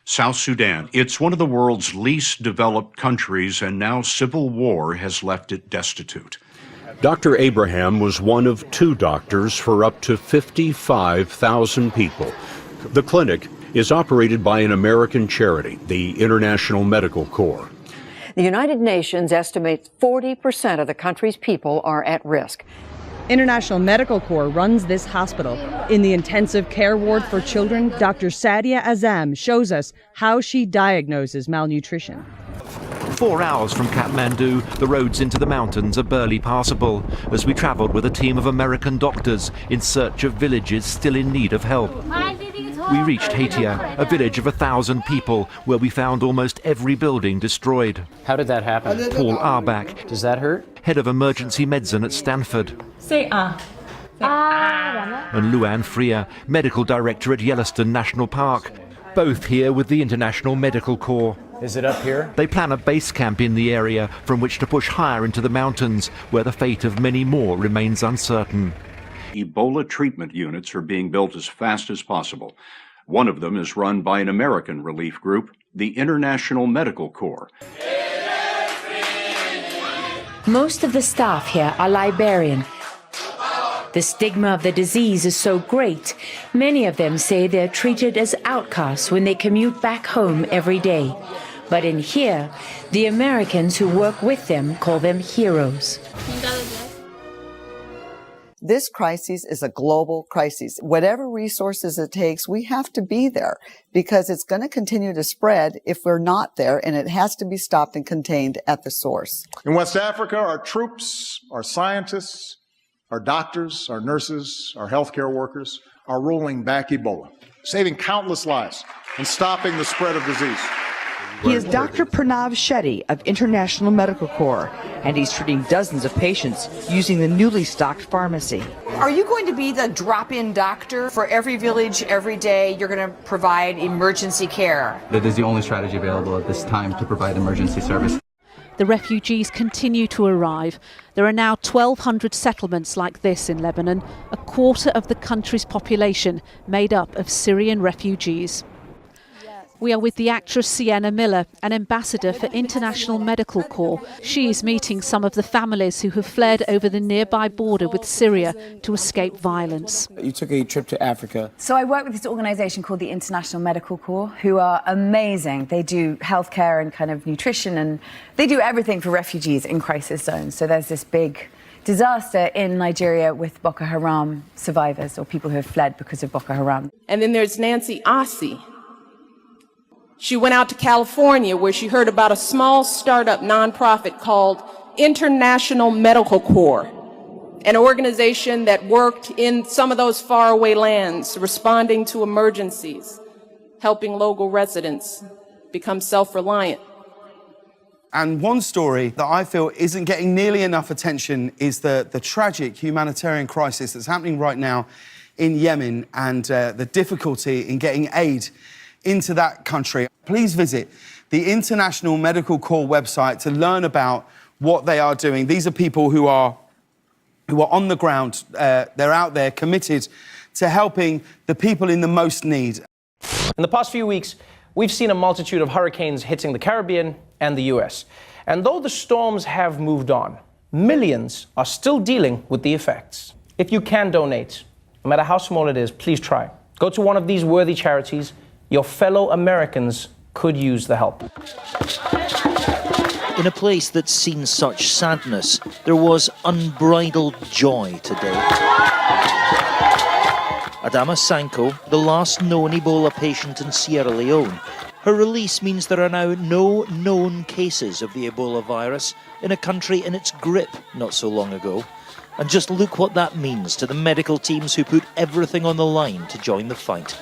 South Sudan. It's one of the world's least developed countries, and now civil war has left it destitute. Dr. Abraham was one of 2 doctors for up to 55,000 people. The clinic is operated by an American charity, the International Medical Corps. The United Nations estimates 40% of the country's people are at risk. International Medical Corps runs this hospital. In the intensive care ward for children, Dr. Sadia Azam shows us how she diagnoses malnutrition. 4 hours from Kathmandu, the roads into the mountains are barely passable as we travelled with a team of American doctors in search of villages still in need of help. We reached Hatia, a village of 1,000 people, where we found almost every building destroyed. How did that happen? Paul Arbach, Does that hurt? head of emergency medicine at Stanford. Say ah. And Luann Freer, medical director at Yellowstone National Park, both here with the International Medical Corps. Is it up here? They plan a base camp in the area from which to push higher into the mountains, where the fate of many more remains uncertain. Ebola treatment units are being built as fast as possible. One of them is run by an American relief group, the International Medical Corps. Most of the staff here are Liberian. The stigma of the disease is so great, many of them say they're treated as outcasts when they commute back home every day. But in here, the Americans who work with them call them heroes. This crisis is a global crisis. Whatever resources it takes, we have to be there because it's going to continue to spread if we're not there, and it has to be stopped and contained at the source. In West Africa, our troops, our scientists, our doctors, our nurses, our healthcare workers are rolling back Ebola, saving countless lives and stopping the spread of disease. He is Dr. Pranav Shetty of International Medical Corps, and he's treating dozens of patients using the newly stocked pharmacy. Are you going to be the drop-in doctor for every village, every day? You're going to provide emergency care? That is the only strategy available at this time to provide emergency service. The refugees continue to arrive. There are now 1,200 settlements like this in Lebanon, a quarter of the country's population made up of Syrian refugees. We are with the actress Sienna Miller, an ambassador for International Medical Corps. She is meeting some of the families who have fled over the nearby border with Syria to escape violence. You took a trip to Africa. So I work with this organisation called the International Medical Corps, who are amazing. They do healthcare and kind of nutrition, and they do everything for refugees in crisis zones. So there's this big disaster in Nigeria with Boko Haram survivors or people who have fled because of Boko Haram. And then there's Nancy Ossie. She went out to California where she heard about a small startup nonprofit called International Medical Corps, an organization that worked in some of those faraway lands, responding to emergencies, helping local residents become self-reliant. And one story that I feel isn't getting nearly enough attention is the tragic humanitarian crisis that's happening right now in Yemen and the difficulty in getting aid into that country. Please visit the International Medical Corps website to learn about what they are doing. These are people who are on the ground. They're out there committed to helping the people in the most need. In the past few weeks, we've seen a multitude of hurricanes hitting the Caribbean and the US. And though the storms have moved on, millions are still dealing with the effects. If you can donate, no matter how small it is, please try. Go to one of these worthy charities. Your fellow Americans could use the help. In a place that's seen such sadness, there was unbridled joy today. Adama Sanko, the last known Ebola patient in Sierra Leone. Her release means there are now no known cases of the Ebola virus in a country in its grip not so long ago. And just look what that means to the medical teams who put everything on the line to join the fight.